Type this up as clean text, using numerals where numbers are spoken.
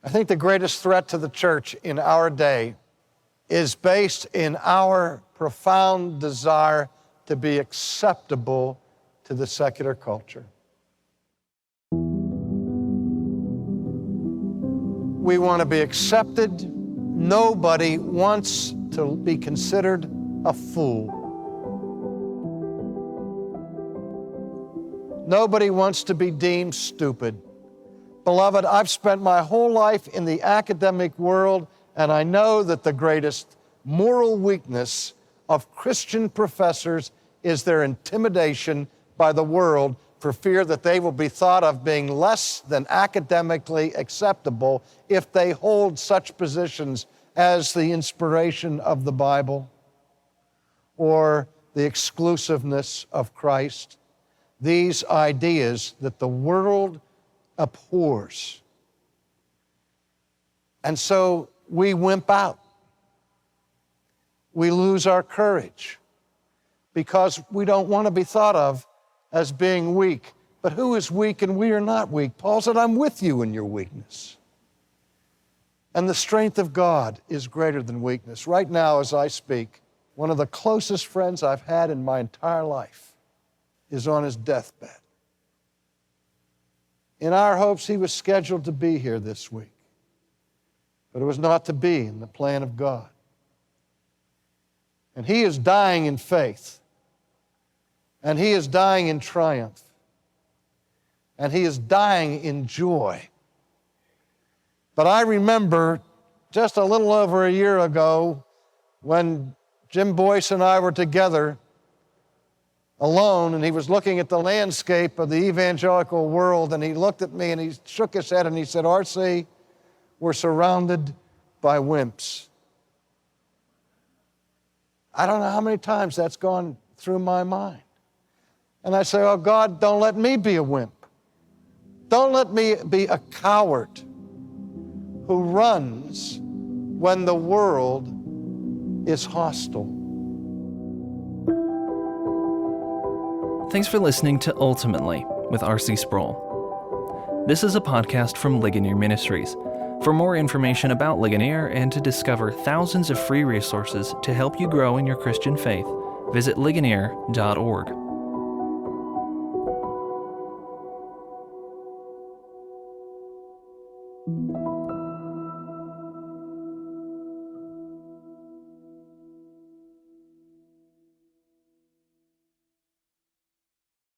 I think the greatest threat to the church in our day is based in our profound desire to be acceptable to the secular culture. We want to be accepted. Nobody wants to be considered a fool. Nobody wants to be deemed stupid. Beloved, I've spent my whole life in the academic world, and I know that the greatest moral weakness of Christian professors is their intimidation by the world for fear that they will be thought of being less than academically acceptable if they hold such positions as the inspiration of the Bible or the exclusiveness of Christ. These ideas that the world abhors. And so we wimp out. We lose our courage because we don't want to be thought of as being weak. But who is weak and we are not weak? Paul said, I'm with you in your weakness. And the strength of God is greater than weakness. Right now, as I speak, one of the closest friends I've had in my entire life is on his deathbed. In our hopes, he was scheduled to be here this week. But it was not to be in the plan of God. And he is dying in faith. And he is dying in triumph. And he is dying in joy. But I remember just a little over a year ago when Jim Boyce and I were together alone, and he was looking at the landscape of the evangelical world, and he looked at me and he shook his head and he said, R.C., we're surrounded by wimps. I don't know how many times that's gone through my mind. And I say, oh God, don't let me be a wimp. Don't let me be a coward who runs when the world is hostile. Thanks for listening to Ultimately with R.C. Sproul. This is a podcast from Ligonier Ministries. For more information about Ligonier and to discover thousands of free resources to help you grow in your Christian faith, visit ligonier.org.